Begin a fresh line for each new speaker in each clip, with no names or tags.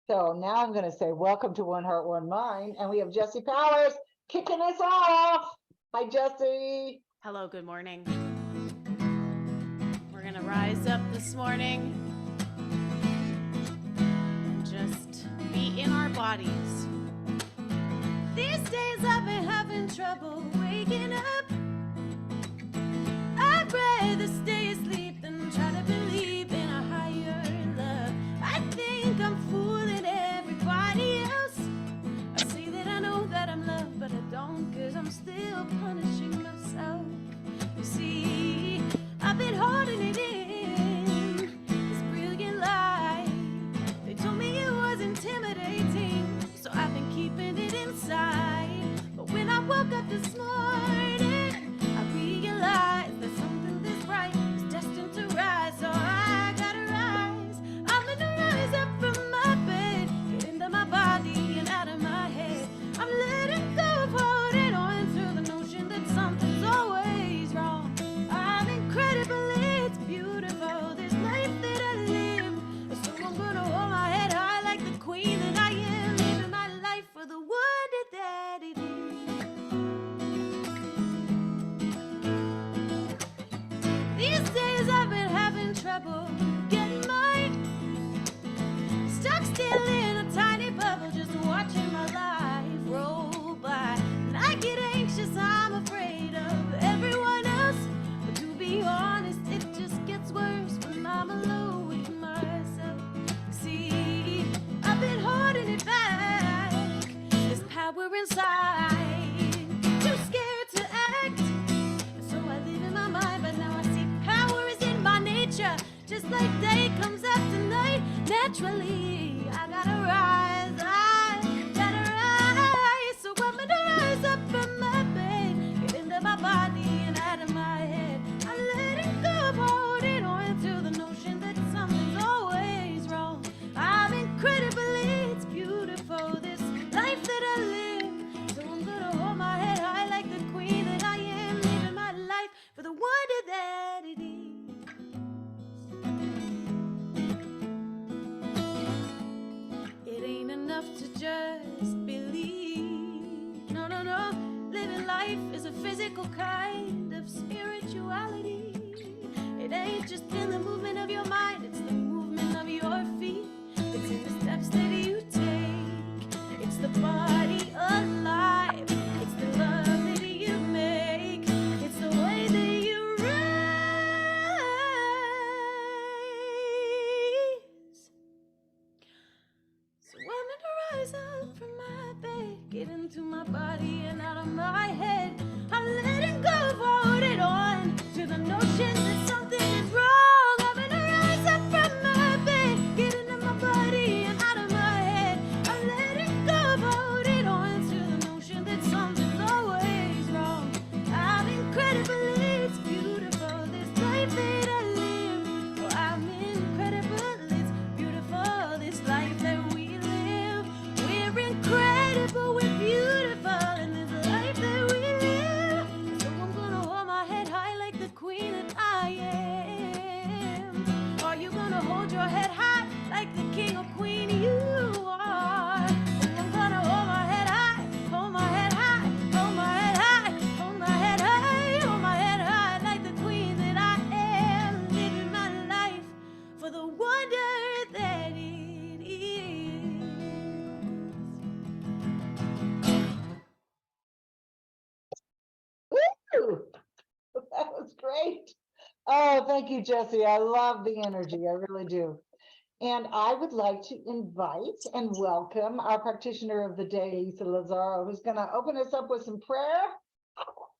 So now I'm going to say welcome to One Heart, One Mind. And we have Jesse Powers kicking us off. Hi, Jesse.
Hello, good morning. We're going to rise up this morning and just be in our bodies. These days I've been having trouble waking up. I'd rather stay asleep than try to believe in a higher love. I think I'm fooling everybody else. I say that I know that I'm loved, but I don't, 'cause I'm still punishing myself. You see, I've been holding it in, this brilliant lie. They told me it was intimidating, so I've been keeping it inside. But when I woke up this morning, I realized that something this bright is destined to rise. So I gotta rise. I'm gonna rise up from my bed, get into my body and out of my head. I'm letting go of holding on to the notion that something's always wrong. I'm incredible, it's beautiful, this life that I live. So I'm gonna hold my head high like the queen that I am, living my life for the wonder that it is. These days I've been having trouble getting mine. Stuck still in a tiny bubble, just watching my life roll by. And I get anxious, I'm afraid of everyone else. But to be honest, it just gets worse when I'm alone with myself. See, I've been holding it back, this power inside, too scared to act. So I live in my mind, but now I see power is in my nature. Just like day comes after night, naturally I gotta rise, I gotta rise. So I'm gonna rise up from my bed, get into my body and out of my head. I'm letting go of holding on to the notion that something's always wrong. I'm incredible, it's beautiful, this life that I live. So I'm gonna hold my head high like the queen that I am, living my life for the wonder that it is. It ain't enough to just believe. No, no, no. Living life is a physical kind of spirituality. It ain't just in the movement of your mind, it's the movement of your feet. It's in the steps that you take. It's the body alive. It's the love that you make. It's the way that you rise. So I'm gonna rise up from my bed, get into my body and out of my head. I'm letting go of holding on to the notion that something is wrong. I'm gonna rise up from my bed, get into my body and out of my head. I'm letting go of holding on to the notion that something's always wrong. I'm incredible, it's beautiful, this life that I live. Oh, I'm incredible, it's beautiful, this life that we live. We're incredible, we're beautiful, in this life that we live. So I'm gonna hold my head high like the queen that I am. Are you gonna hold your head high like the king or queen you are? I'm gonna hold my head high, hold my head high, hold my head high, hold my head high, hold my head high like the queen that I am, living my life for the wonder that it is.
Woo! That was great. Oh, thank you, Jesse. I love the energy. I really do. And I would like to invite and welcome our practitioner of the day, Lissa Lazarro, who's going to open us up with some prayer.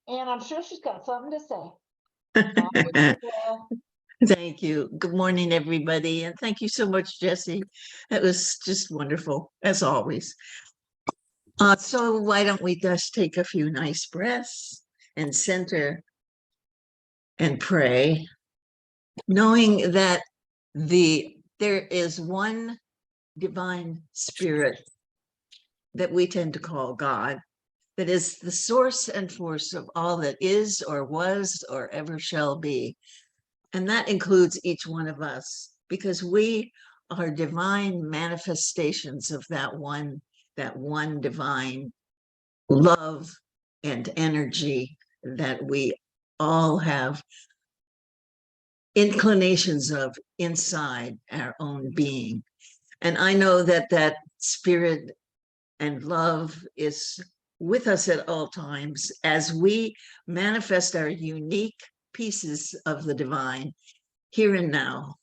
And I'm sure she's got something to say. Hi, Lissa.
Thank you. Good morning, everybody. And thank you so much, Jesse. That was just wonderful, as always. So why don't we just take a few nice breaths and center and pray, knowing that there is one divine spirit that we tend to call God, that is the source and force of all that is or was or ever shall be. And that includes each one of us, because we are divine manifestations of that one divine love and energy that we all have inclinations of inside our own being. And I know that that spirit and love is with us at all times as we manifest our unique pieces of the divine here and now.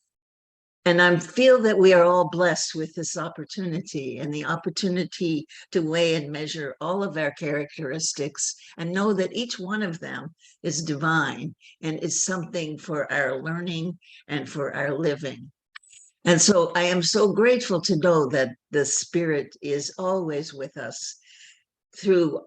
And I feel that we are all blessed with this opportunity and the opportunity to weigh and measure all of our characteristics and know that each one of them is divine and is something for our learning and for our living. And so I am so grateful to know that the Spirit is always with us through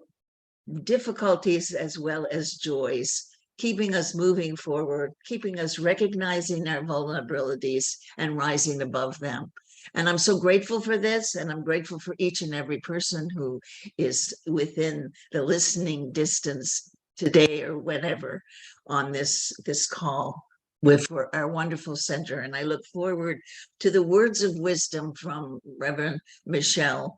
difficulties as well as joys, keeping us moving forward, keeping us recognizing our vulnerabilities and rising above them. And I'm so grateful for this, and I'm grateful for each and every person who is within the listening distance today or whenever on this call for our wonderful center. And I look forward to the words of wisdom from Reverend Michelle,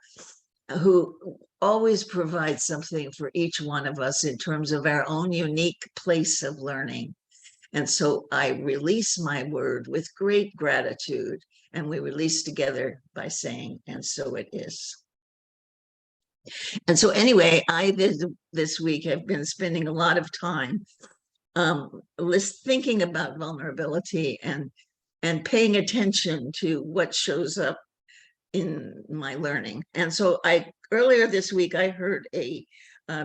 who always provides something for each one of us in terms of our own unique place of learning. And so I release my word with great gratitude, and we release together by saying, and so it is. And so anyway, this week have been spending a lot of time thinking about vulnerability and paying attention to what shows up in my learning. And so earlier this week, I heard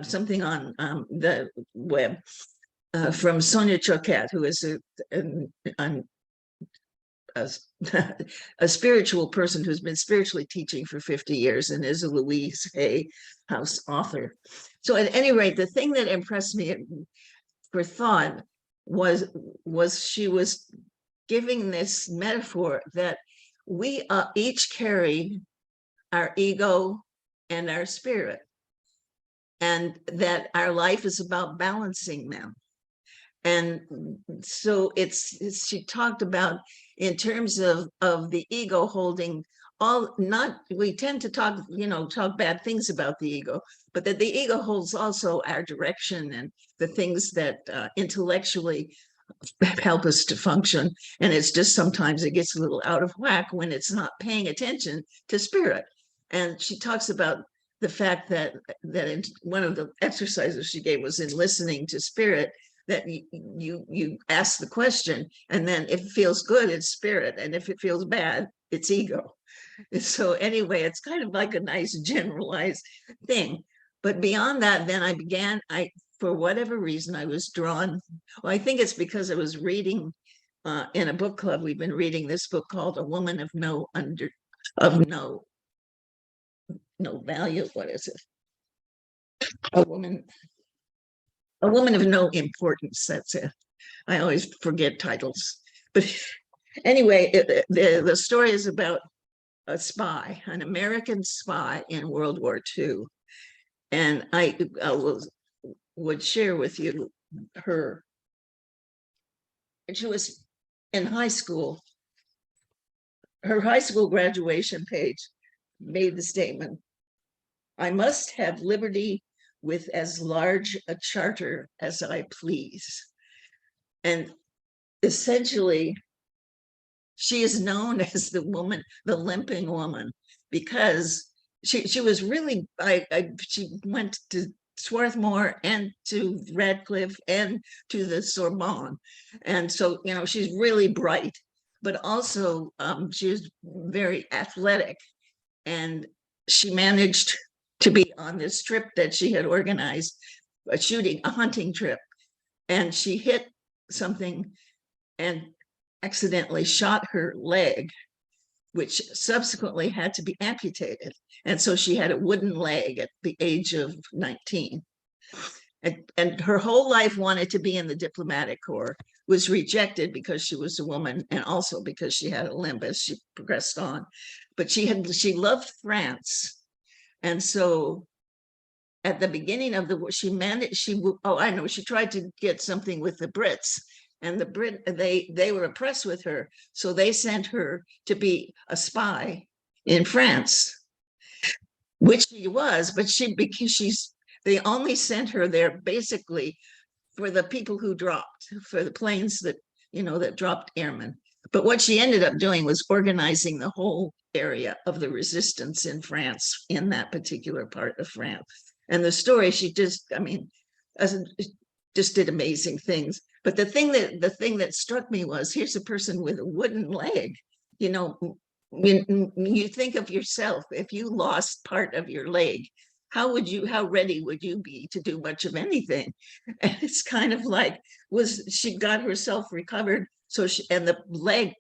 something on the web from Sonia Choquette, who is a spiritual person who's been spiritually teaching for 50 years and is a Louise Hay House author. So at any rate, the thing that impressed me for thought was she was giving this metaphor that we each carry our ego and our spirit, and that our life is about balancing them. And so she talked about in terms of the ego holding we tend to talk bad things about the ego, but that the ego holds also our direction and the things that intellectually help us to function. And it's just sometimes it gets a little out of whack when it's not paying attention to spirit. And she talks about the fact that in one of the exercises she gave was in listening to spirit, that you ask the question, and then if it feels good, it's spirit, and if it feels bad, it's ego. So anyway, it's kind of like a nice generalized thing. But beyond that, then for whatever reason, I was drawn. Well, I think it's because I was reading in a book club. We've been reading this book called A Woman of No Value. What is it? A woman of no importance. That's it. I always forget titles. But anyway, the story is about a spy, an American spy in World War II. And I would share with you her. She was in high school. Her high school graduation page made the statement, "I must have liberty with as large a charter as I please." And essentially, she is known as the limping woman, because she was really, she went to Swarthmore and to Radcliffe and to the Sorbonne. And so, she's really bright, but also she was very athletic. And she managed to be on this trip that she had organized, a hunting trip. And she hit something and accidentally shot her leg, which subsequently had to be amputated. And so she had a wooden leg at the age of 19. And her whole life wanted to be in the diplomatic corps, was rejected because she was a woman and also because she had a limp as she progressed on. But she loved France. And so at the beginning of the war, she tried to get something with the Brits, and the they were impressed with her, so they sent her to be a spy in France, which she was, but they only sent her there basically for the people who dropped, for the planes that, that dropped airmen. But what she ended up doing was organizing the whole area of the resistance in France, in that particular part of France. And the story, she just, just did amazing things. But the thing that struck me was, here's a person with a wooden leg. You think of yourself, if you lost part of your leg, how ready would you be to do much of anything? And it's kind of like, she got herself recovered. So and the leg,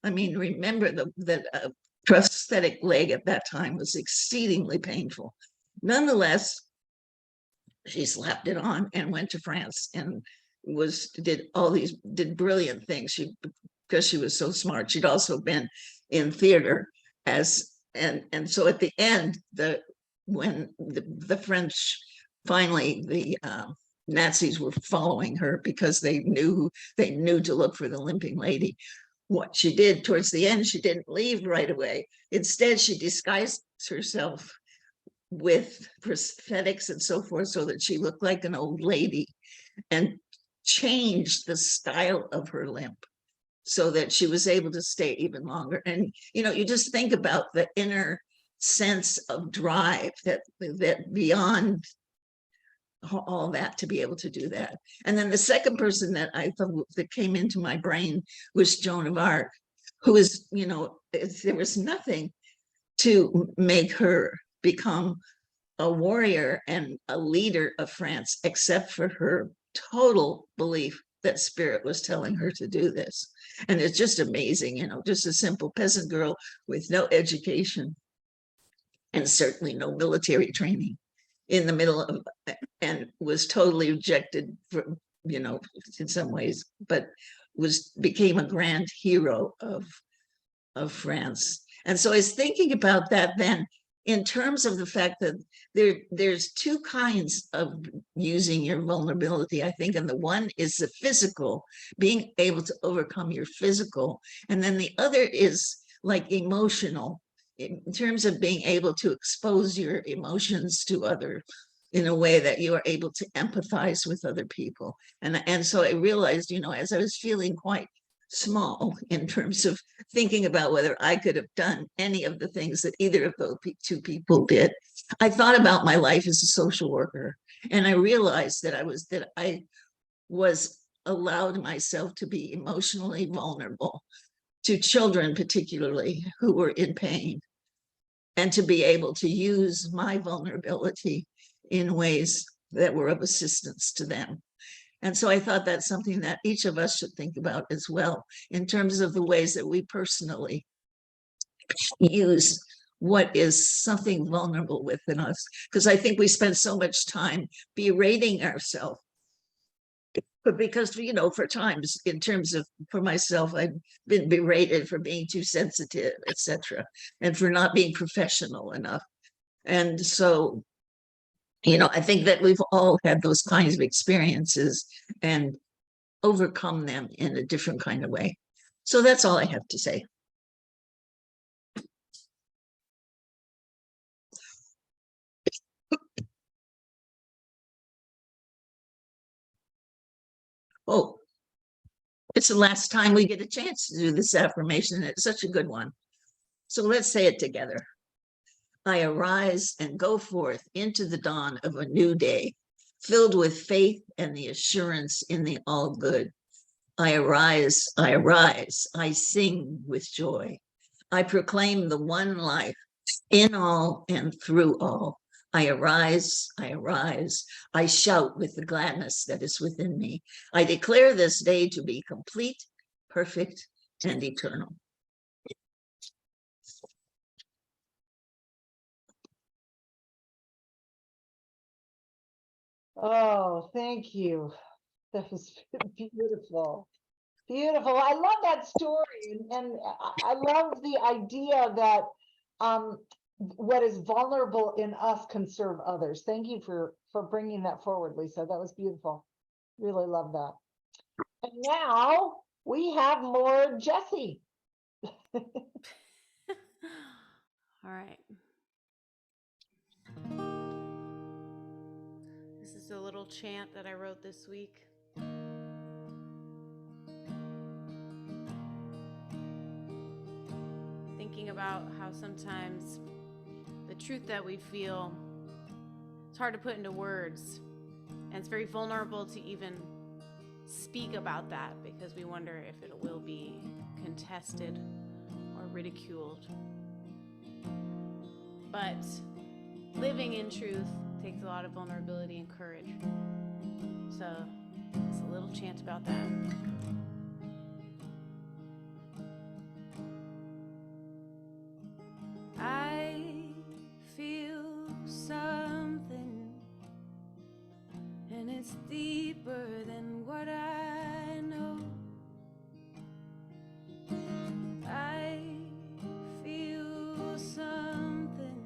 remember that prosthetic leg at that time was exceedingly painful. Nonetheless, she slapped it on and went to France and did brilliant things. Because she was so smart. She'd also been in theater and so at the end, when the French, finally, the Nazis were following her because they knew to look for the limping lady. What she did towards the end, she didn't leave right away. Instead, she disguised herself with prosthetics and so forth so that she looked like an old lady, and changed the style of her limp so that she was able to stay even longer. And, you just think about the inner sense of drive that beyond all that, to be able to do that. And then the second person that I thought that came into my brain was Joan of Arc, who is, there was nothing to make her become a warrior and a leader of France except for her total belief that spirit was telling her to do this. And it's just amazing, just a simple peasant girl with no education and certainly no military training in the middle of, and was totally rejected for, in some ways, but became a grand hero of France. And so I was thinking about that then, in terms of the fact that there's two kinds of using your vulnerability, I think. And the one is the physical, being able to overcome your physical. And then the other is like emotional, in terms of being able to expose your emotions to other, in a way that you are able to empathize with other people. And so I realized, as I was feeling quite small in terms of thinking about whether I could have done any of the things that either of those two people did, I thought about my life as a social worker, and I realized that I was allowed myself to be emotionally vulnerable to children, particularly, who were in pain, and to be able to use my vulnerability in ways that were of assistance to them. And so I thought that's something that each of us should think about as well, in terms of the ways that we personally use what is something vulnerable within us. Because I think we spend so much time berating ourselves. But because, for times, in terms of, for myself, I've been berated for being too sensitive, etc., and for not being professional enough. And so, I think that we've all had those kinds of experiences and overcome them in a different kind of way. So that's all I have to say. Oh, it's the last time we get a chance to do this affirmation. It's such a good one. So let's say it together. I arise and go forth into the dawn of a new day, filled with faith and the assurance in the all good. I arise, I sing with joy. I proclaim the one life in all and through all. I arise, I shout with the gladness that is within me. I declare this day to be complete, perfect, and eternal.
Oh, thank you. That was beautiful. Beautiful. I love that story. And I love the idea that what is vulnerable in us can serve others. Thank you for bringing that forward, Lissa. That was beautiful. Really love that. And now we have more Jessie.
All right. This is a little chant that I wrote this week. Thinking about how sometimes the truth that we feel, it's hard to put into words. And it's very vulnerable to even speak about that because we wonder if it will be contested or ridiculed. But living in truth takes a lot of vulnerability and courage. So it's a little chant about that. I feel something, and it's deeper than what I know. I feel something,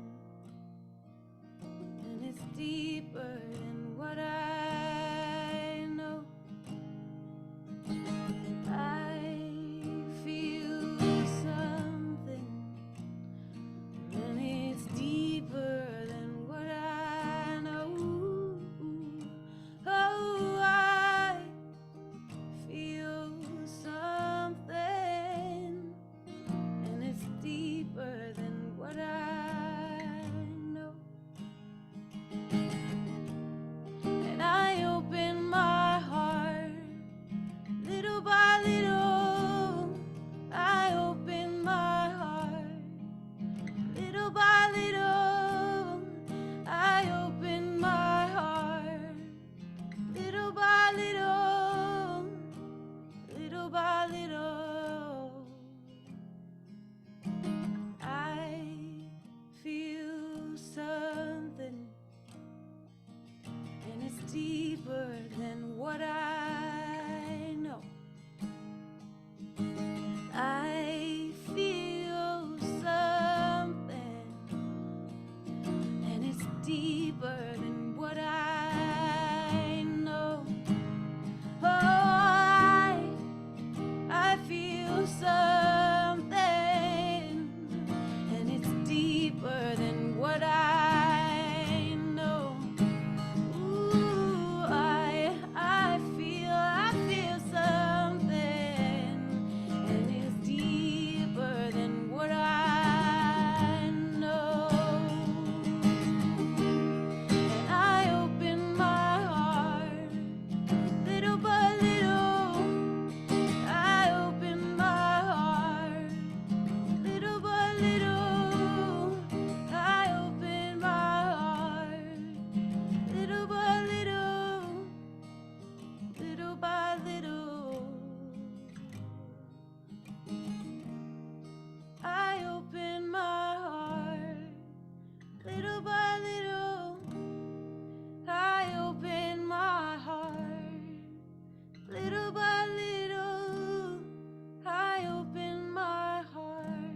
and it's deeper than what I know. I feel something, and it's deeper than what I know. Oh, I feel something, and it's deeper than what I know. And I open my heart little by little. I open my heart little by little. I open my heart little by little, little by little. I feel something, and it's deeper than what I know. I feel something, and it's deeper than what I know. Oh, I feel something, and it's deeper than what I know. Ooh, I feel something, and it's deeper than what I know. And I open my heart little by little. I open my heart little by little. I open my heart little by little, little by little. I open my heart little by little. I open my heart little by little. I open my heart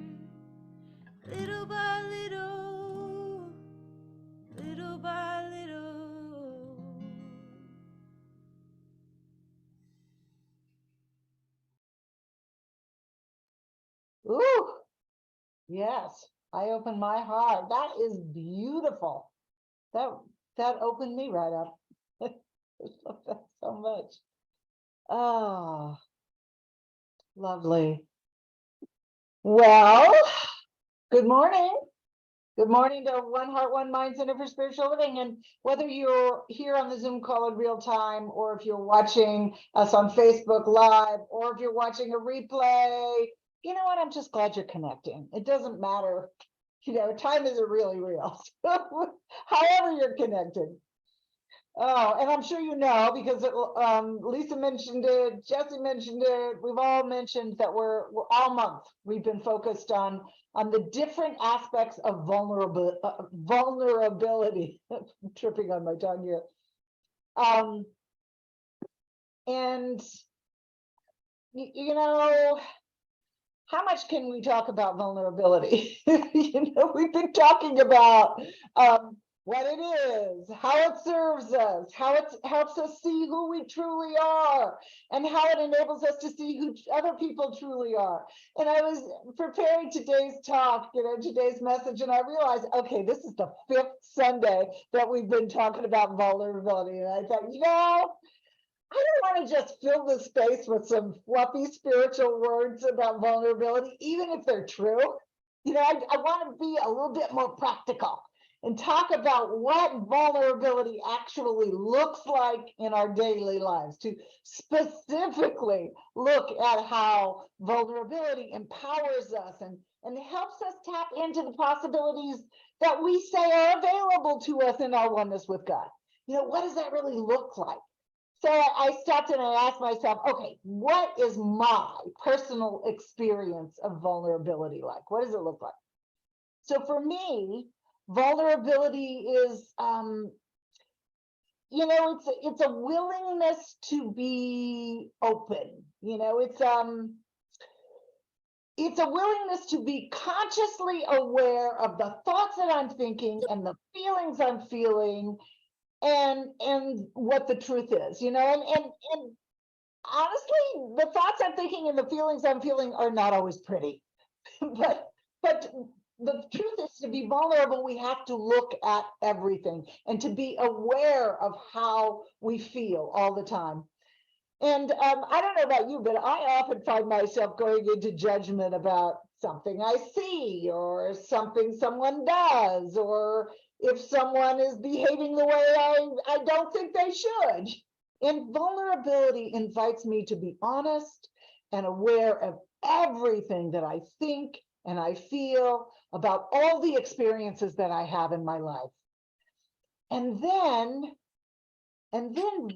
little by little, little by little.
Ooh, yes. I open my heart. That is beautiful. That opened me right up. I love that so much. Oh, lovely. Well, good morning. Good morning to One Heart, One Mind Center for Spiritual Living. And whether you're here on the Zoom call in real time, or if you're watching us on Facebook Live, or if you're watching a replay, you know what? I'm just glad you're connecting. It doesn't matter. You know, time isn't really real. However you're connected. Oh, and I'm sure you know, because Lissa mentioned it, Jessie mentioned it, we've all mentioned that we're all month, we've been focused on the different aspects of vulnerability. I'm tripping on my tongue here. And you know, how much can we talk about vulnerability? You know, we've been talking about what it is, how it serves us, how it helps us see who we truly are, and how it enables us to see who other people truly are. And I was preparing today's talk, today's message, and I realized, okay, this is the 5th Sunday that we've been talking about vulnerability. And I thought, I don't want to just fill the space with some fluffy spiritual words about vulnerability, even if they're true. I want to be a little bit more practical and talk about what vulnerability actually looks like in our daily lives, to specifically look at how vulnerability empowers us and helps us tap into the possibilities that we say are available to us in our oneness with God. What does that really look like? So I stopped and I asked myself, okay, what is my personal experience of vulnerability like? What does it look like? So for me, vulnerability is, it's a willingness to be open. It's a willingness to be consciously aware of the thoughts that I'm thinking and the feelings I'm feeling, and what the truth is, and honestly, the thoughts I'm thinking and the feelings I'm feeling are not always pretty. but the truth is, to be vulnerable, we have to look at everything and to be aware of how we feel all the time. And I don't know about you, but I often find myself going into judgment about something I see, or something someone does, or if someone is behaving the way I don't think they should. And vulnerability invites me to be honest and aware of everything that I think and I feel about all the experiences that I have in my life. And then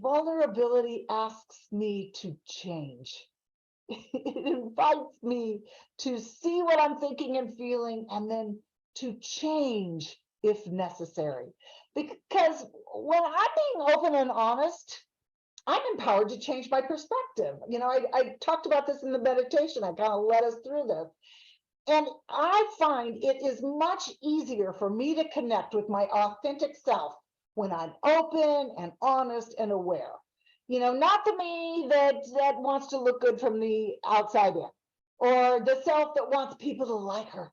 vulnerability asks me to change. It invites me to see what I'm thinking and feeling, and then to change if necessary. Because when I'm being open and honest, I'm empowered to change my perspective. I talked about this in the meditation. I kind of led us through this. And I find it is much easier for me to connect with my authentic self when I'm open and honest and aware. Not the me that wants to look good from the outside in, or the self that wants people to like her.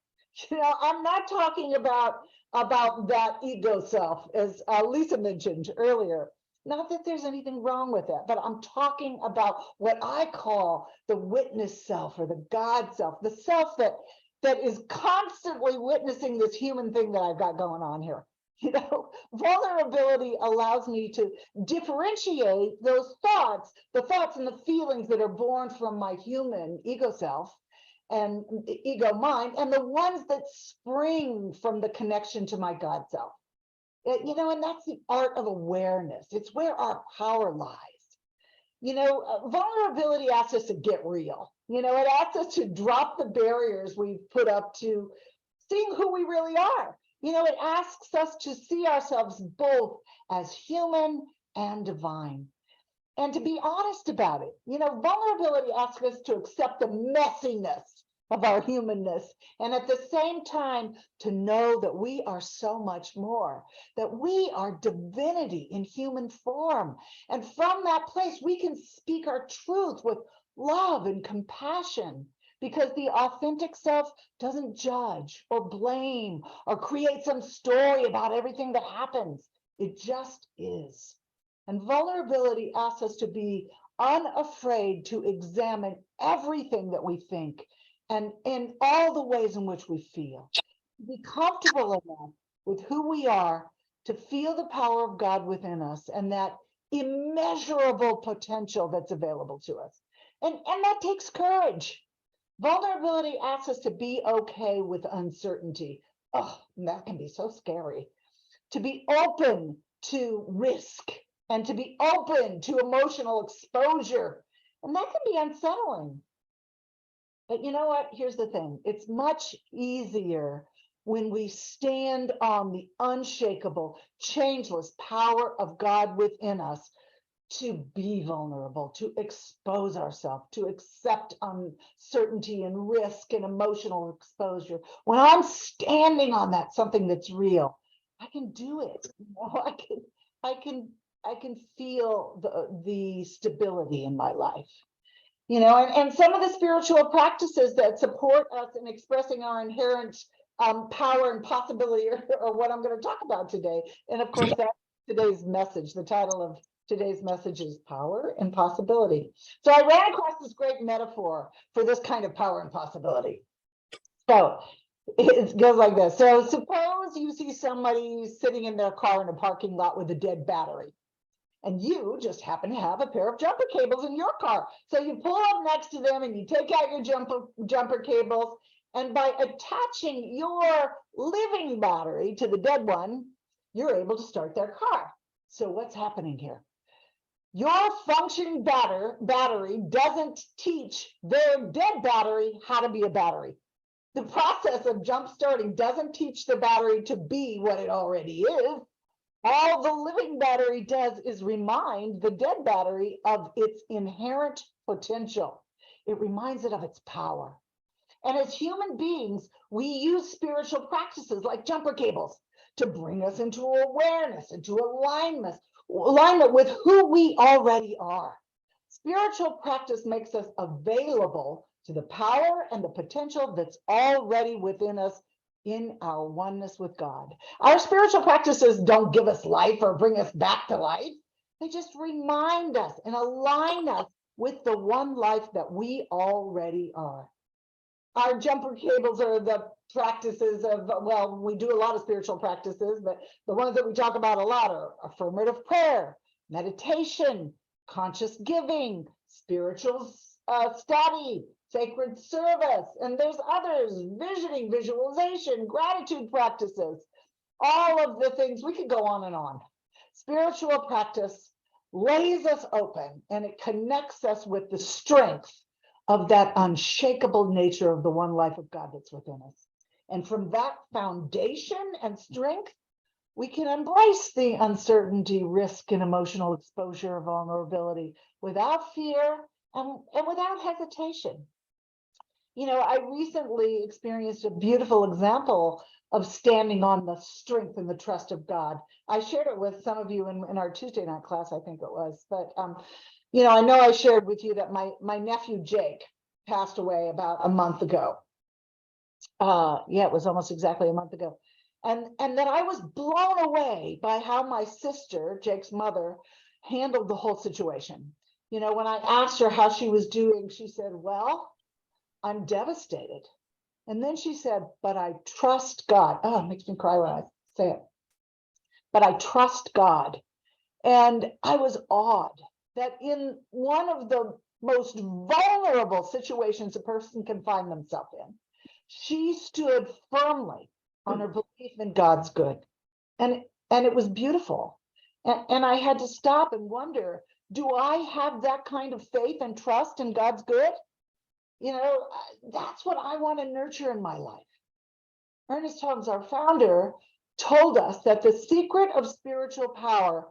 I'm not talking about that ego self, as Lissa mentioned earlier. Not that there's anything wrong with that, but I'm talking about what I call the witness self, or the God self, the self that is constantly witnessing this human thing that I've got going on here. Vulnerability allows me to differentiate those thoughts, the thoughts and the feelings that are born from my human ego self and ego mind, and the ones that spring from the connection to my God self. And that's the art of awareness. It's where our power lies. Vulnerability asks us to get real. It asks us to drop the barriers we've put up to seeing who we really are. It asks us to see ourselves both as human and divine, and to be honest about it. Vulnerability asks us to accept the messiness of our humanness, and at the same time to know that we are so much more, that we are divinity in human form. And from that place, we can speak our truth with love and compassion, because the authentic self doesn't judge or blame or create some story about everything that happens. It just is. And vulnerability asks us to be unafraid to examine everything that we think and in all the ways in which we feel. Be comfortable enough with who we are to feel the power of God within us and that immeasurable potential that's available to us. And that takes courage. Vulnerability asks us to be okay with uncertainty. Oh, that can be so scary. To be open to risk and to be open to emotional exposure. And that can be unsettling. But you know what? Here's the thing. It's much easier when we stand on the unshakable, changeless power of God within us to be vulnerable, to expose ourselves, to accept uncertainty and risk and emotional exposure. When I'm standing on that, something that's real, I can do it. I can feel the stability in my life. And some of the spiritual practices that support us in expressing our inherent power and possibility are what I'm going to talk about today. And of course, that's today's message. The title of today's message is Power and Possibility. So I ran across this great metaphor for this kind of power and possibility. So it goes like this. So suppose you see somebody sitting in their car in a parking lot with a dead battery. And you just happen to have a pair of jumper cables in your car. So you pull up next to them and you take out your jumper cables. And by attaching your living battery to the dead one, you're able to start their car. So what's happening here? Your functioning battery doesn't teach their dead battery how to be a battery. The process of jump starting doesn't teach the battery to be what it already is. All the living battery does is remind the dead battery of its inherent potential. It reminds it of its power. And as human beings, we use spiritual practices like jumper cables to bring us into awareness, into alignment with who we already are. Spiritual practice makes us available to the power and the potential that's already within us in our oneness with God. Our spiritual practices don't give us life or bring us back to life. They just remind us and align us with the one life that we already are. Our jumper cables are the practices of, well, we do a lot of spiritual practices, but the ones that we talk about a lot are affirmative prayer, meditation, conscious giving, spiritual study, sacred service, and there's others, visioning, visualization, gratitude practices, all of the things. We could go on and on. Spiritual practice lays us open and it connects us with the strength of that unshakable nature of the one life of God that's within us. And from that foundation and strength, we can embrace the uncertainty, risk, and emotional exposure, vulnerability without fear and without hesitation. I recently experienced a beautiful example of standing on the strength and the trust of God. I shared it with some of you in our Tuesday night class, I think it was. But, I know I shared with you that my nephew, Jake, passed away about a month ago. It was almost exactly a month ago. And that I was blown away by how my sister, Jake's mother, handled the whole situation. When I asked her how she was doing, she said, well, I'm devastated. And then she said, but I trust God. Oh, it makes me cry when I say it. But I trust God. And I was awed that in one of the most vulnerable situations a person can find themselves in, she stood firmly on her belief in God's good. And it was beautiful. And I had to stop and wonder, do I have that kind of faith and trust in God's good? That's what I want to nurture in my life. Ernest Holmes, our founder, told us that the secret of spiritual power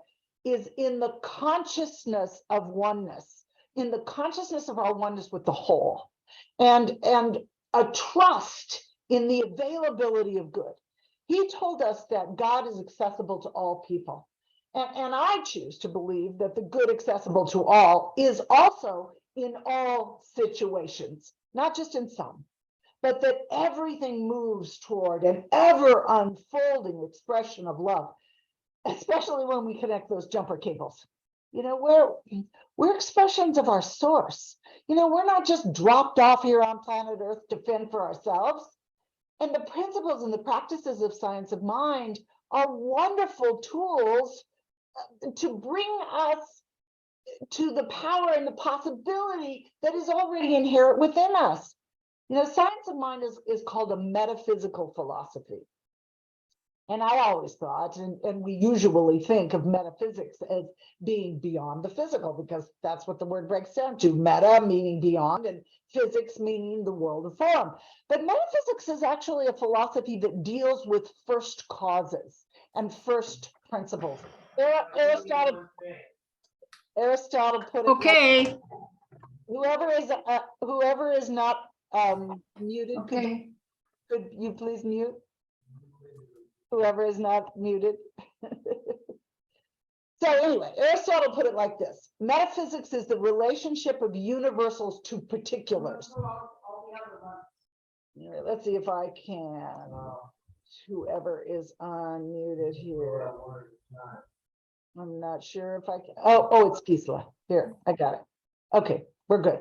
is in the consciousness of oneness, in the consciousness of our oneness with the whole, and a trust in the availability of good. He told us that God is accessible to all people. And I choose to believe that the good accessible to all is also in all situations, not just in some, but that everything moves toward an ever unfolding expression of love, especially when we connect those jumper cables. We're expressions of our source. We're not just dropped off here on planet Earth to fend for ourselves. And the principles and the practices of science of mind are wonderful tools to bring us to the power and the possibility that is already inherent within us. Science of mind is called a metaphysical philosophy. And I always thought, and we usually think of metaphysics as being beyond the physical, because that's what the word breaks down to. Meta meaning beyond, and physics meaning the world of form. But metaphysics is actually a philosophy that deals with first causes and first principles. Aristotle put it.
Okay.
Like, whoever is not muted,
Okay.
could you please mute? whoever is not muted. So anyway, Aristotle put it like this: metaphysics is the relationship of universals to particulars. Let's see if I can. Whoever is unmuted here. I'm not sure if I can. Oh, it's Gisela. Here, I got it. Okay, we're good.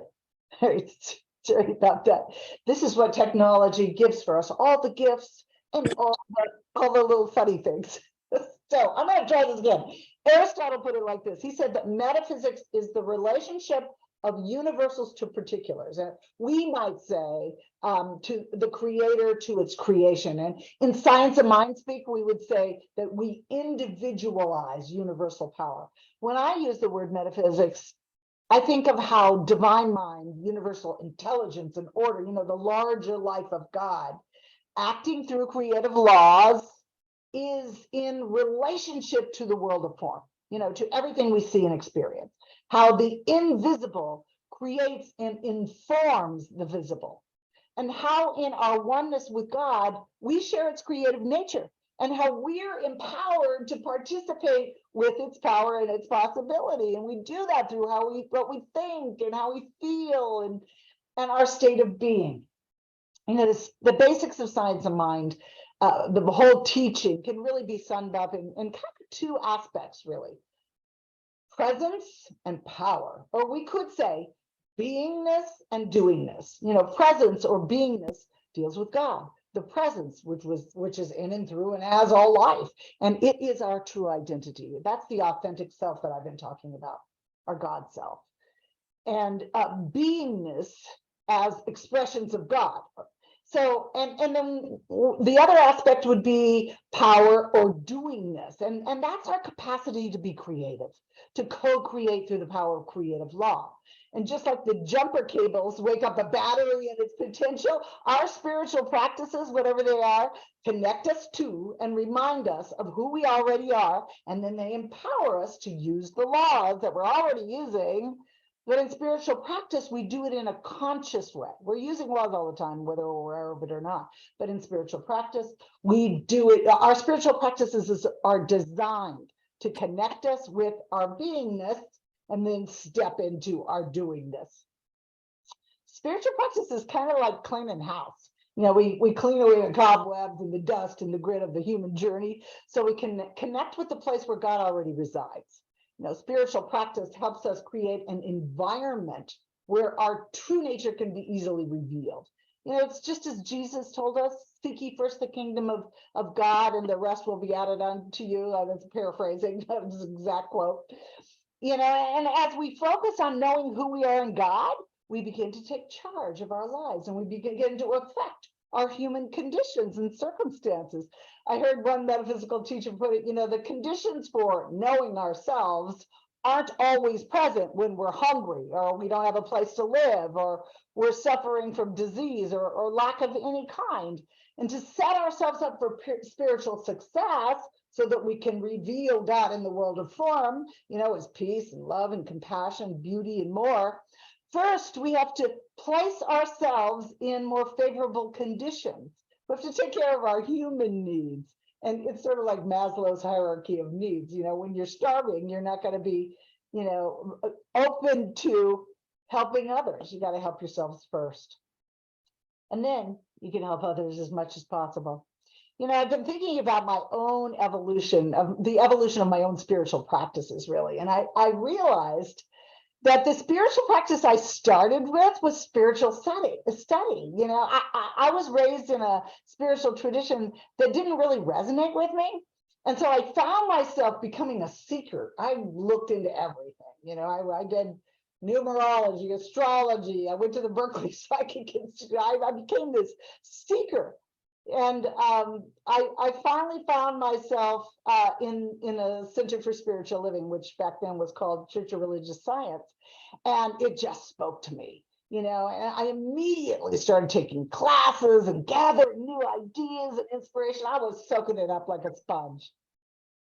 Sorry about that. This is what technology gives for us, all the gifts and all the little funny things. So I'm going to try this again. Aristotle put it like this. He said that metaphysics is the relationship of universals to particulars. And we might say to the creator to its creation. And in science of mind speak, we would say that we individualize universal power. When I use the word metaphysics, I think of how divine mind, universal intelligence and order, the larger life of God, acting through creative laws, is in relationship to the world of form, to everything we see and experience. How the invisible creates and informs the visible, and how in our oneness with God, we share its creative nature, and how we're empowered to participate with its power and its possibility. And we do that through what we think and how we feel and our state of being. The basics of science of mind, the whole teaching can really be summed up in kind of two aspects, really: presence and power, or we could say beingness and doingness. Presence or beingness deals with God, the presence, which is in and through and as all life, and it is our true identity. That's the authentic self that I've been talking about, our God self. And beingness as expressions of God. So, and then the other aspect would be power or doingness. And that's our capacity to be creative, to co-create through the power of creative law. And just like the jumper cables wake up a battery and its potential, our spiritual practices, whatever they are, connect us to and remind us of who we already are. And then they empower us to use the laws that we're already using. But in spiritual practice, we do it in a conscious way. We're using laws all the time, whether we're aware of it or not. But in spiritual practice, we do it. Our spiritual practices are designed to connect us with our beingness and then step into our doingness. Spiritual practice is kind of like cleaning house. We clean away the cobwebs and the dust and the grit of the human journey so we can connect with the place where God already resides. Spiritual practice helps us create an environment where our true nature can be easily revealed. It's just as Jesus told us, seek ye first the kingdom of God and the rest will be added unto you. That's paraphrasing, that's the exact quote. And as we focus on knowing who we are in God, we begin to take charge of our lives and we begin to affect our human conditions and circumstances. I heard one metaphysical teacher put it, the conditions for knowing ourselves aren't always present when we're hungry or we don't have a place to live or we're suffering from disease or lack of any kind. And to set ourselves up for spiritual success so that we can reveal God in the world of form, as peace and love and compassion, beauty and more. First, we have to place ourselves in more favorable conditions. We have to take care of our human needs. And it's sort of like Maslow's hierarchy of needs. When you're starving, you're not going to be, open to helping others. You got to help yourselves first. And then you can help others as much as possible. I've been thinking about my own evolution, of the evolution of my own spiritual practices, really. And I realized that the spiritual practice I started with was spiritual study. I was raised in a spiritual tradition that didn't really resonate with me. And so I found myself becoming a seeker. I looked into everything. I did numerology, astrology. I went to the Berkeley Psychic Institute. I became this seeker. And I finally found myself in a Center for Spiritual Living, which back then was called Church of Religious Science. And it just spoke to me, and I immediately started taking classes and gathering new ideas and inspiration. I was soaking it up like a sponge.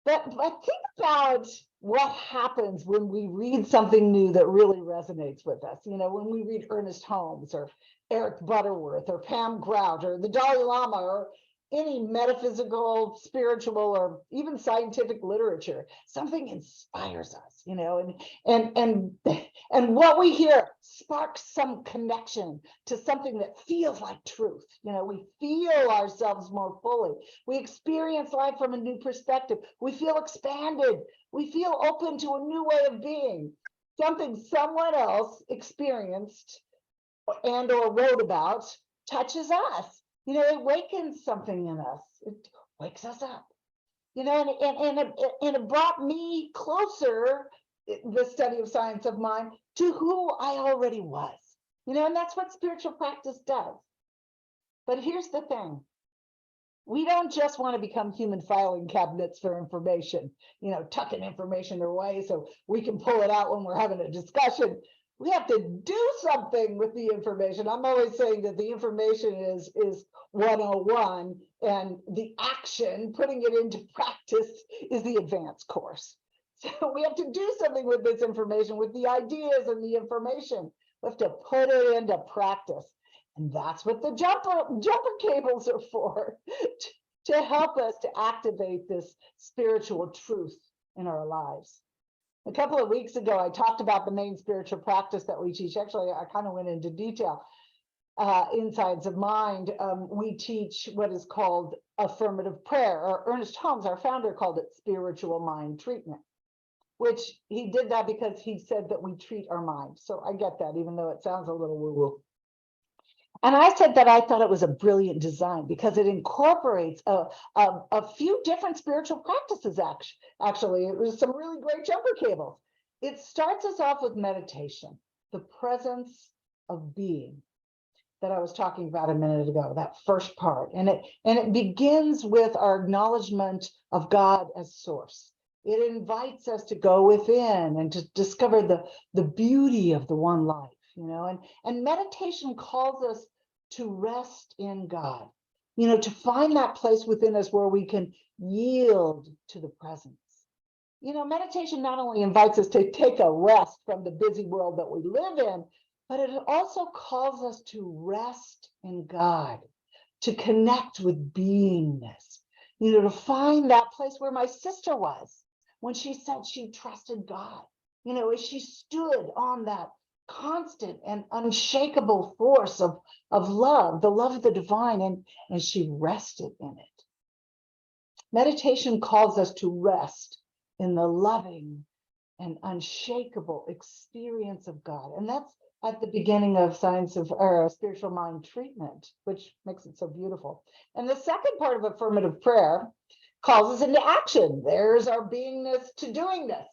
But think about what happens when we read something new that really resonates with us. When we read Ernest Holmes or Eric Butterworth or Pam Grout or the Dalai Lama or any metaphysical, spiritual, or even scientific literature. Something inspires us, and what we hear sparks some connection to something that feels like truth. We feel ourselves more fully. We experience life from a new perspective. We feel expanded. We feel open to a new way of being. Something someone else experienced and or wrote about touches us. It awakens something in us. It wakes us up. And it brought me closer, the study of science of mind, to who I already was. And that's what spiritual practice does. But here's the thing. We don't just want to become human filing cabinets for information, tucking information away so we can pull it out when we're having a discussion. We have to do something with the information. I'm always saying that the information is 101, and the action, putting it into practice, is the advanced course. So we have to do something with this information, with the ideas and the information. We have to put it into practice. And that's what the jumper cables are for, to help us to activate this spiritual truth in our lives. A couple of weeks ago, I talked about the main spiritual practice that we teach. Actually, I kind of went into detail. In Science of Mind, we teach what is called affirmative prayer, or Ernest Holmes, our founder, called it spiritual mind treatment, which he did that because he said that we treat our mind. So I get that, even though it sounds a little woo-woo. And I said that I thought it was a brilliant design because it incorporates a few different spiritual practices. Actually, it was some really great jumper cables. It starts us off with meditation, the presence of being that I was talking about a minute ago, that first part. And it begins with our acknowledgement of God as source. It invites us to go within and to discover the beauty of the one life, and meditation calls us to rest in God, to find that place within us where we can yield to the presence. Meditation not only invites us to take a rest from the busy world that we live in, but it also calls us to rest in God, to connect with beingness, to find that place where my sister was when she said she trusted God, as she stood on that constant and unshakable force of love, the love of the divine, and she rested in it. Meditation calls us to rest in the loving and unshakable experience of God. And that's at the beginning of Science of Spiritual Mind treatment, which makes it so beautiful. And the second part of affirmative prayer calls us into action. There's our beingness to doing this,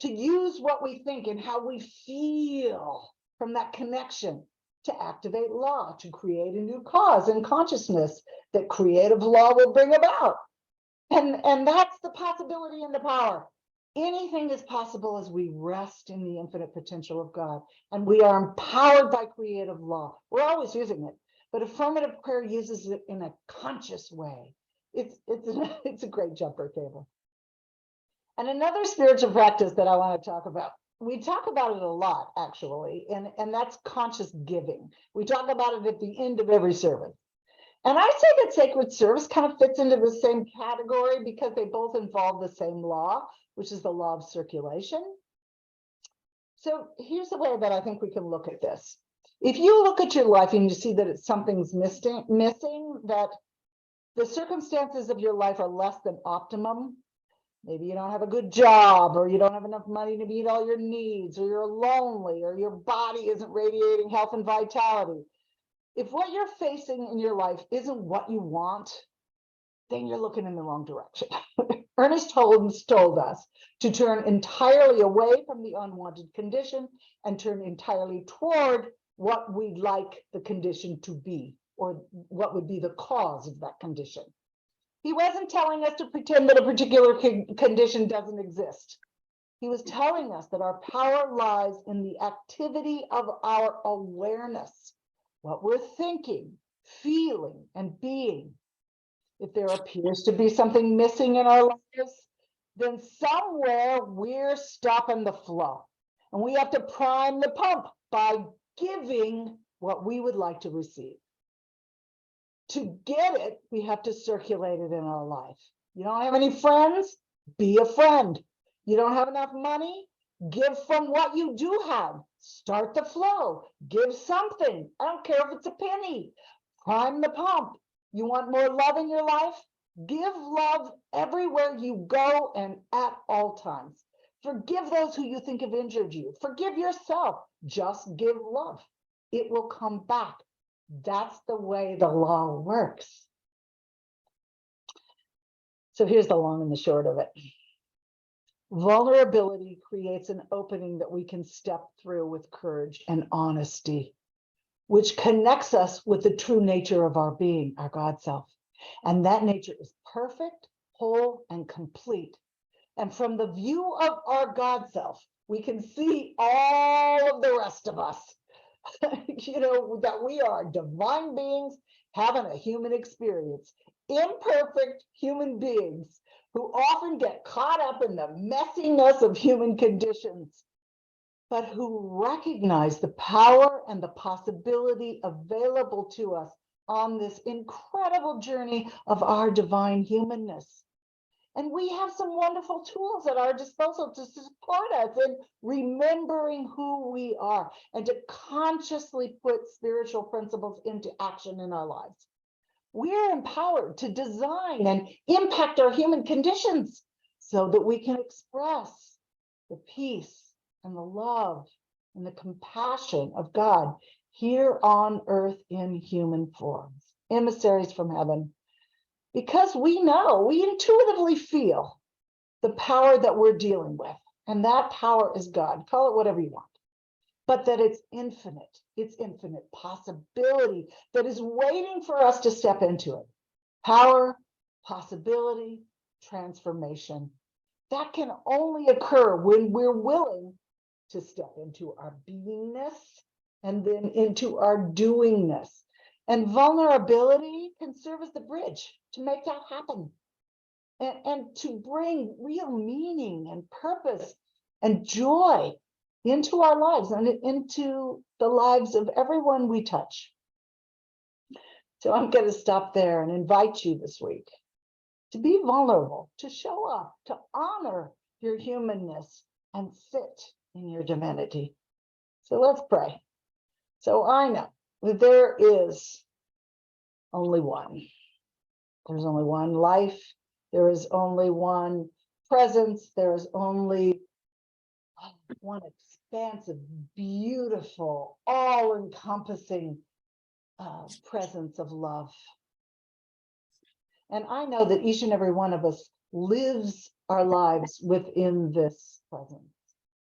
to use what we think and how we feel from that connection to activate law, to create a new cause and consciousness that creative law will bring about. And that's the possibility and the power. Anything is possible as we rest in the infinite potential of God, and we are empowered by creative law. We're always using it, but affirmative prayer uses it in a conscious way. It's a great jumper cable. And another spiritual practice that I want to talk about, we talk about it a lot, actually, and that's conscious giving. We talk about it at the end of every service. And I say that sacred service kind of fits into the same category because they both involve the same law, which is the law of circulation. So here's the way that I think we can look at this. If you look at your life and you see that something's missing, that the circumstances of your life are less than optimum, maybe you don't have a good job, or you don't have enough money to meet all your needs, or you're lonely, or your body isn't radiating health and vitality. If what you're facing in your life isn't what you want, then you're looking in the wrong direction. Ernest Holmes told us to turn entirely away from the unwanted condition and turn entirely toward what we'd like the condition to be, or what would be the cause of that condition. He wasn't telling us to pretend that a particular condition doesn't exist. He was telling us that our power lies in the activity of our awareness, what we're thinking, feeling, and being. If there appears to be something missing in our lives, then somewhere we're stopping the flow. And we have to prime the pump by giving what we would like to receive. To get it, we have to circulate it in our life. You don't have any friends? Be a friend. You don't have enough money? Give from what you do have. Start the flow. Give something. I don't care if it's a penny. Prime the pump. You want more love in your life? Give love everywhere you go and at all times. Forgive those who you think have injured you. Forgive yourself. Just give love. It will come back. That's the way the law works. So here's the long and the short of it. Vulnerability creates an opening that we can step through with courage and honesty, which connects us with the true nature of our being, our God self. And that nature is perfect, whole, and complete. And from the view of our God self, we can see all of the rest of us. That we are divine beings having a human experience, imperfect human beings who often get caught up in the messiness of human conditions, but who recognize the power and the possibility available to us on this incredible journey of our divine humanness. And we have some wonderful tools at our disposal to support us in remembering who we are and to consciously put spiritual principles into action in our lives. We're empowered to design and impact our human conditions so that we can express the peace and the love and the compassion of God here on earth in human forms, emissaries from heaven. Because we know, we intuitively feel the power that we're dealing with. And that power is God. Call it whatever you want. But that it's infinite possibility that is waiting for us to step into it. Power, possibility, transformation. That can only occur when we're willing to step into our beingness and then into our doingness. And vulnerability can serve as the bridge to make that happen and to bring real meaning and purpose and joy into our lives and into the lives of everyone we touch. So I'm going to stop there and invite you this week to be vulnerable, to show up, to honor your humanness and sit in your divinity. So let's pray. So I know that there is only one. There's only one life. There is only one presence. There is only one expansive, beautiful, all-encompassing presence of love. And I know that each and every one of us lives our lives within this presence,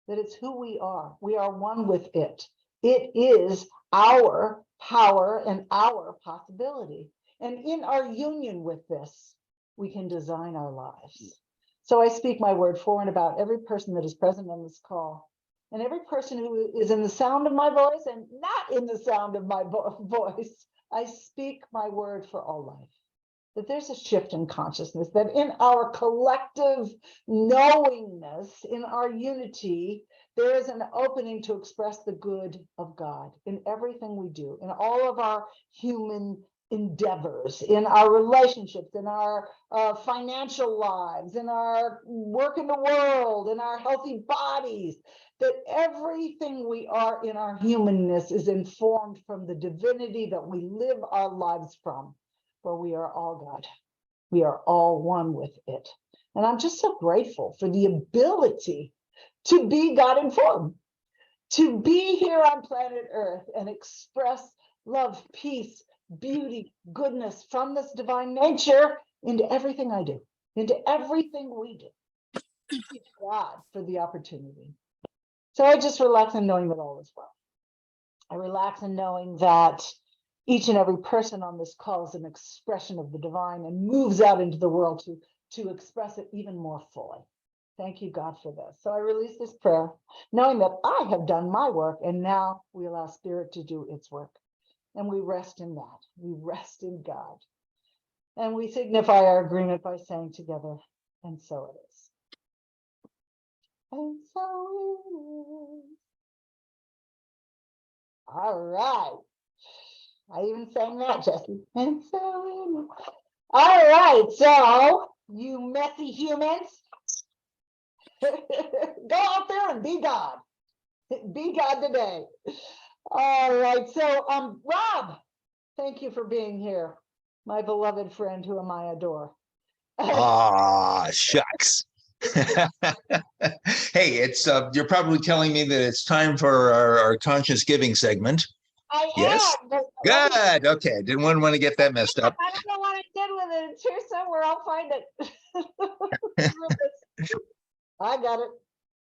that it's who we are. We are one with it. It is our power and our possibility. And in our union with this, we can design our lives. So I speak my word for and about every person that is present on this call, and every person who is in the sound of my voice and not in the sound of my voice. I speak my word for all life, that there's a shift in consciousness, that in our collective knowingness, in our unity, there is an opening to express the good of God in everything we do, in all of our human endeavors, in our relationships, in our financial lives, in our work in the world, in our healthy bodies, that everything we are in our humanness is informed from the divinity that we live our lives from, for we are all God. We are all one with it. And I'm just so grateful for the ability to be God in form, to be here on planet Earth and express love, peace, beauty, goodness from this divine nature into everything I do, into everything we do. Thank you, God, for the opportunity. So I just relax in knowing that all is well. I relax in knowing that each and every person on this call is an expression of the divine and moves out into the world to express it even more fully. Thank you, God, for this. So I release this prayer, knowing that I have done my work, and now we allow Spirit to do its work. And we rest in that. We rest in God. And we signify our agreement by saying together, and so it is. And so it is. All right. I even sang that, Jesse. And so, all right, so you messy humans, go out there and be God. Be God today. All right, so Rob, thank you for being here, my beloved friend whom I adore.
Ah, shucks. Hey, it's you're probably telling me that it's time for our conscious giving segment.
I
Yes.
am. But let me-
Good. Okay. Didn't want to get that messed up.
I don't know what I did with it. It's here somewhere. I'll find it. I got it.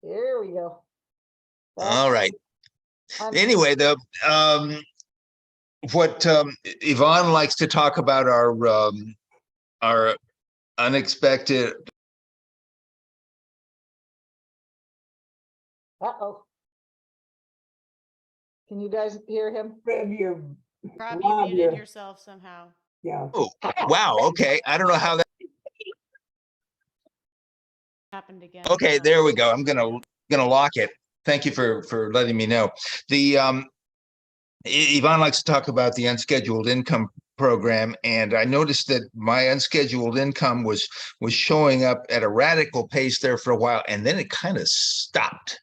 Here we go.
All right.
I'm-
Anyway, the what Yvonne likes to talk about our unexpected.
Uh-oh. Can you guys hear him?
Rob, you're,
Rob,
Rob,
you muted
you're-
yourself somehow.
yeah.
Oh, wow. Okay. I don't know how that.
Happened again.
Okay, there we go. I'm gonna lock it. Thank you for letting me know. The Yvonne likes to talk about the unscheduled income program, and I noticed that my unscheduled income was showing up at a radical pace there for a while, and then it kind of stopped.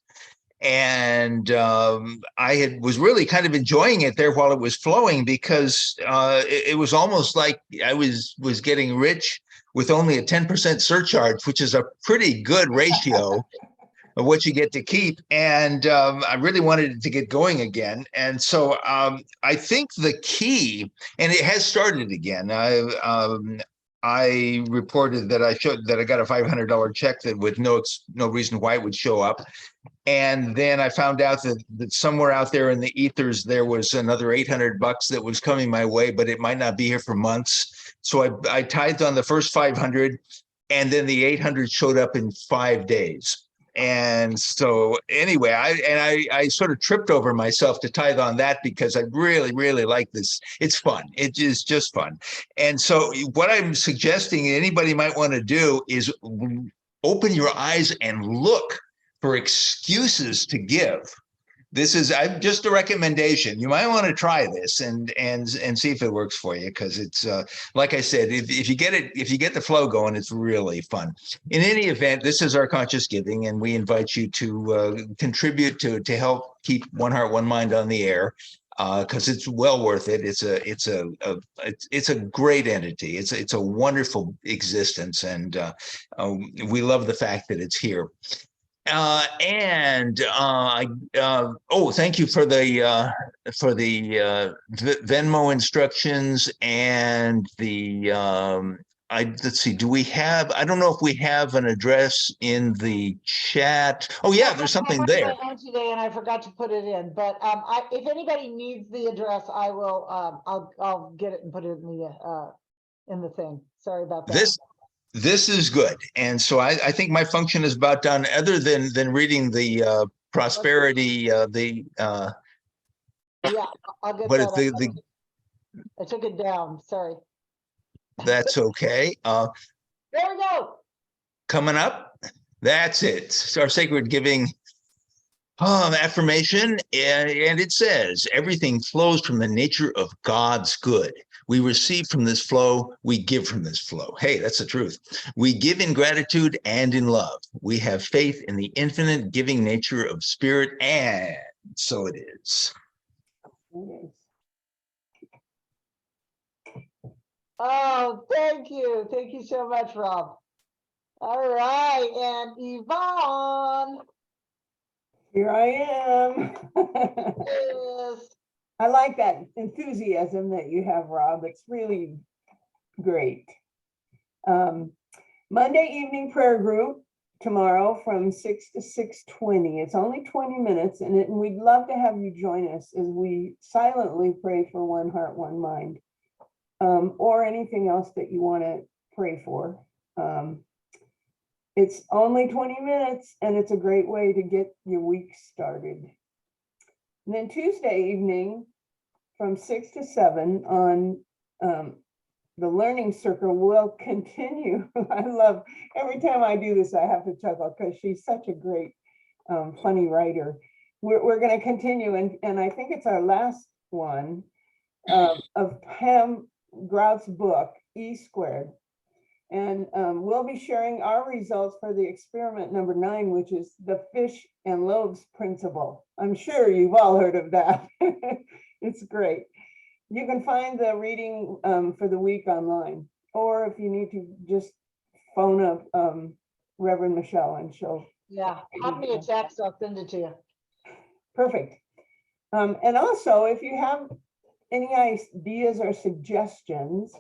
And I was really kind of enjoying it there while it was flowing, because it was almost like I was getting rich with only a 10% surcharge, which is a pretty good ratio of what you get to keep. And I really wanted it to get going again. And so I think the key, and it has started again. I reported that I got a $500 check that with no reason why it would show up. And then I found out that somewhere out there in the ethers, there was another $800 that was coming my way, but it might not be here for months. So I tithed on the first 500, and then the 800 showed up in 5 days. And so anyway, I sort of tripped over myself to tithe on that, because I really, really like this. It's fun. It is just fun. And so what I'm suggesting anybody might want to do is open your eyes and look for excuses to give. This is just a recommendation. You might want to try this and see if it works for you, because it's like I said, if you get the flow going, it's really fun. In any event, this is our conscious giving, and we invite you to contribute to help keep One Heart, One Mind on the air, because it's well worth it. It's a great entity. It's a wonderful existence, and we love the fact that it's here. Thank you for the Venmo instructions and the let's see, do we have, I don't know if we have an address in the chat. Oh yeah, there's something there.
Today, and I forgot to put it in, but if anybody needs the address, I will I'll get it and put it in the thing. Sorry about that.
This is good. And so I think my function is about done, other than reading the prosperity,
Yeah, I'll get
but
that.
it's
I took it down. Sorry.
that's okay.
There we go.
Coming up, that's it. It's our sacred giving affirmation. And it says, everything flows from the nature of God's good. We receive from this flow, we give from this flow. Hey, that's the truth. We give in gratitude and in love. We have faith in the infinite giving nature of spirit, and so it is.
Oh, thank you. Thank you so much, Rob. All right, and Yvonne.
Here I am.
Yes.
I like that enthusiasm that you have, Rob. It's really great. Monday evening prayer group tomorrow from 6 to 6:20. It's only 20 minutes, and we'd love to have you join us as we silently pray for One Heart, One Mind, or anything else that you want to pray for. It's only 20 minutes, and it's a great way to get your week started. And then Tuesday evening from 6 to 7 on the Learning Circle will continue. I love, every time I do this, I have to chuckle because she's such a great, funny writer. We're going to continue, and I think it's our last one. of Pam Grout's book, E Squared. And we'll be sharing our results for the experiment number 9, which is the fish and loaves principle. I'm sure you've all heard of that. It's great. You can find the reading for the week online, or if you need to, just phone up Reverend Michelle and she'll.
Yeah, pop me a text, I'll send it to you.
Perfect. And also, if you have any ideas or suggestions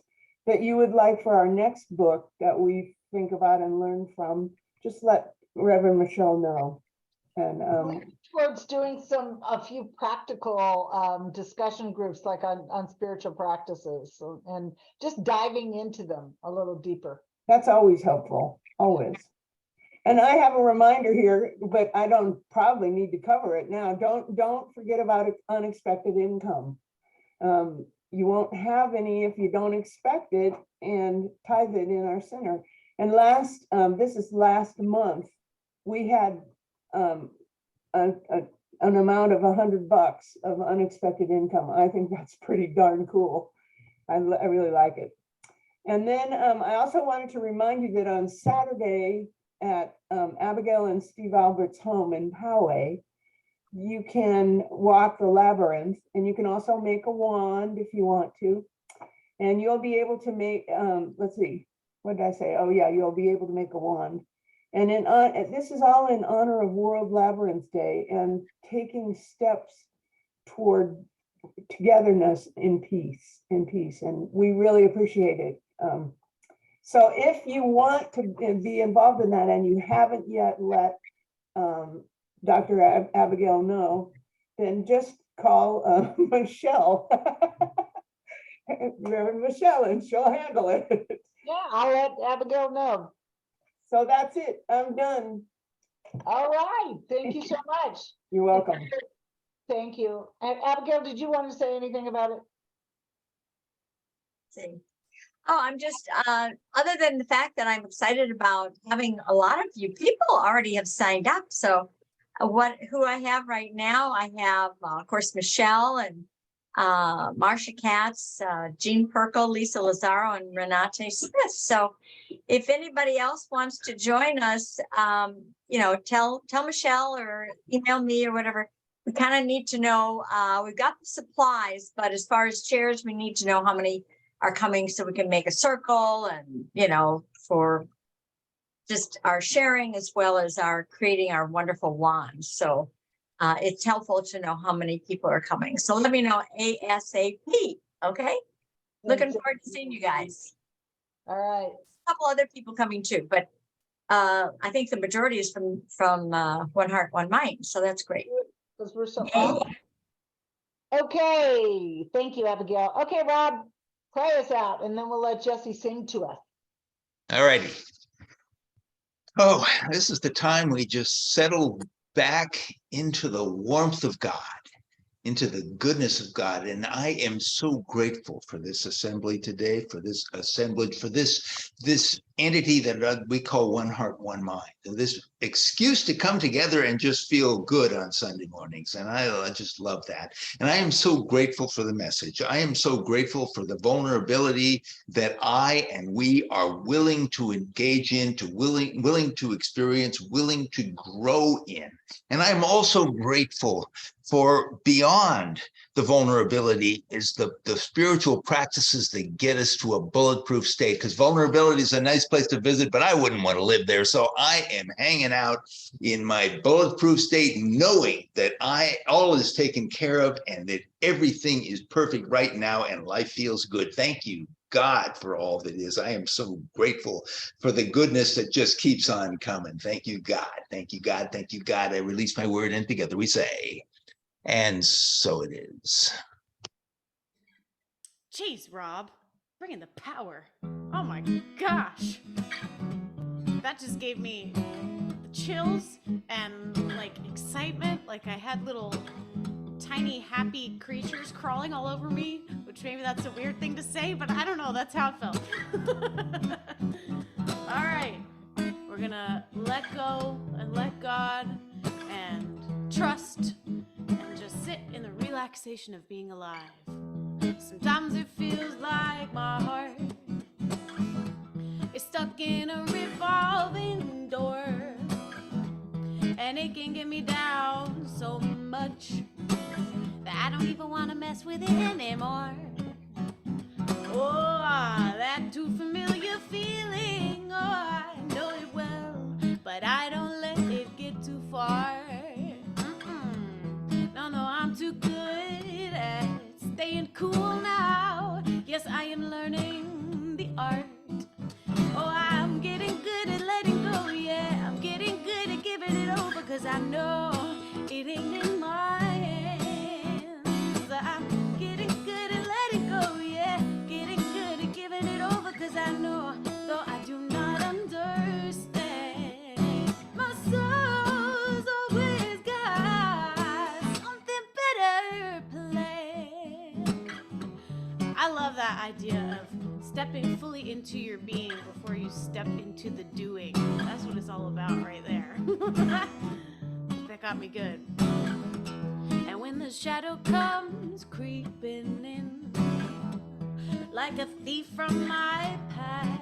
that you would like for our next book that we think about and learn from, just let Reverend Michelle know. And
Towards doing a few practical discussion groups, like on spiritual practices, and just diving into them a little deeper.
that's always helpful, always. And I have a reminder here, but I don't probably need to cover it now. Don't forget about unexpected income. You won't have any if you don't expect it, and tithe it in our center. And this is last month, we had an amount of $100 of unexpected income. I think that's pretty darn cool. I really like it. And then I also wanted to remind you that on Saturday at Abigail and Steve Albert's home in Poway, you can walk the labyrinth, and you can also make a wand if you want to. And you'll be able to make, let's see, what did I say? Oh yeah, you'll be able to make a wand. And this is all in honor of World Labyrinth Day and taking steps toward togetherness in peace. And we really appreciate it. So if you want to be involved in that and you haven't yet let Dr. Abigail know, then just call Michelle, Reverend Michelle, and she'll handle it.
Yeah, I'll let Abigail know.
So that's it. I'm done.
All right, thank you so much.
You're welcome.
Thank you. And Abigail, did you want to say anything about it?
See. Oh, I'm just, other than the fact that I'm excited about having a lot of you people already have signed up. So who I have right now, I have, of course, Michelle and Marcia Katz, Jean Perkle, Lissa Lazarro, and Renate Smith. So if anybody else wants to join us, tell Michelle or email me or whatever. We kind of need to know, we've got the supplies, but as far as chairs, we need to know how many are coming so we can make a circle and, for just our sharing as well as our creating our wonderful wands. So it's helpful to know how many people are coming. So let me know ASAP. Okay. Looking forward to seeing you guys.
All right.
A couple other people coming too, but I think the majority is from One Heart, One Mind. So that's great.
Because we're so awesome. Okay. Thank you, Abigail. Okay, Rob, pray us out, and then we'll let Jesse sing to us.
All righty. Oh, this is the time we just settle back into the warmth of God, into the goodness of God. And I am so grateful for this assembly today, for this assemblage, for this entity that we call One Heart, One Mind, and this excuse to come together and just feel good on Sunday mornings. And I just love that. And I am so grateful for the message. I am so grateful for the vulnerability that I and we are willing to engage in, willing to experience, willing to grow in. And I'm also grateful for beyond the vulnerability is the spiritual practices that get us to a bulletproof state, because vulnerability is a nice place to visit, but I wouldn't want to live there. So I am hanging out in my bulletproof state, knowing that all is taken care of and that everything is perfect right now and life feels good. Thank you, God, for all that is. I am so grateful for the goodness that just keeps on coming. Thank you, God. Thank you, God. Thank you, God. I release my word, and together we say, and so it is.
Jeez, Rob, bringing the power. Oh my gosh. That just gave me the chills and like excitement. Like I had little tiny happy creatures crawling all over me, which maybe that's a weird thing to say, but I don't know. That's how it felt. All right. We're gonna let go and let God and trust and just sit in the relaxation of being alive. Sometimes it feels like my heart is stuck in a revolving door, and it can get me down so much that I don't even want to mess with it anymore. Oh, that too familiar feeling, oh, I know it well, but I don't let it get too far. No, I'm too good at staying cool now. Yes, I am learning the art. Oh, I'm getting good at letting go, yeah. I'm getting good at giving it over, cause I know it ain't in my hands. I'm getting good at letting go, yeah. Getting good at giving it over, cause I know, though I do not understand, my soul's always got something better planned. I love that idea of stepping fully into your being before you step into the doing. That's what it's all about right there. That got me good. And when the shadow comes creeping in like a thief from my past,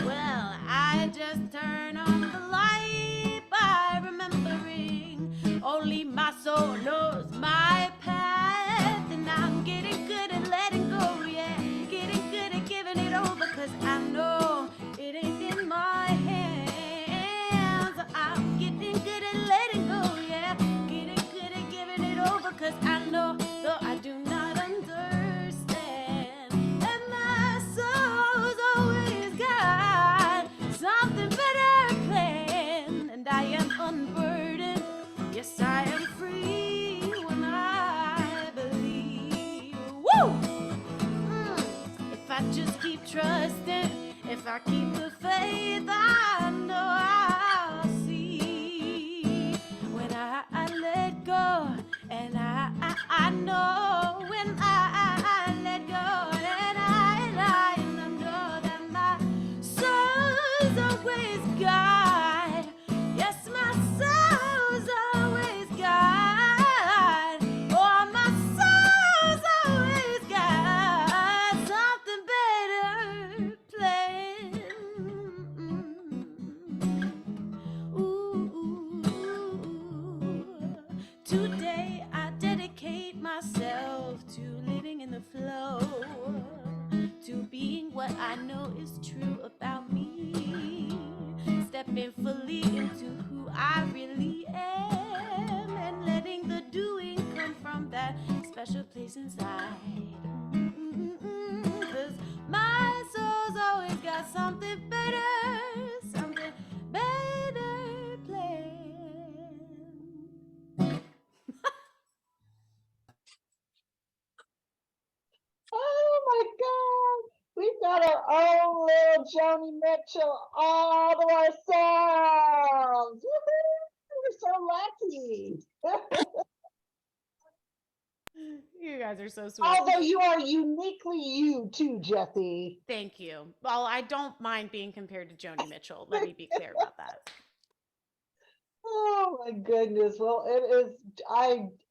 well, I just turn on the light by remembering only my soul knows my path. And I'm getting good at letting go, yeah. Getting good at giving it over, cause I know it ain't in my hands. I'm getting good at letting go, yeah. Getting good at giving it over, cause I know, though I do not understand, and my soul's always got something better planned. And I am unburdened, yes, I am free when I believe. Woo! If I just keep trusting, if I keep the faith, I know I'll see when I let go. And I know when I let go, and I know that my soul's always God. Yes, my soul's always God. Oh, my soul's always got something better planned. Ooh. Today I dedicate myself to living in the flow, to being what I know is true about me, stepping fully into who I really am, and letting the doing come from that special place inside. 'Cause my soul's always got something better planned.
Oh my God. We've got our own little Joni Mitchell all to ourselves. Woohoo! We're so lucky.
You guys are so sweet.
Although you are uniquely you too, Jessie.
Thank you. Well, I don't mind being compared to Joni Mitchell. Let me be clear about that.
Oh my goodness. Well, it is,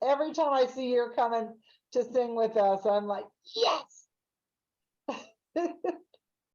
every time I see you're coming to sing with us, I'm like, yes.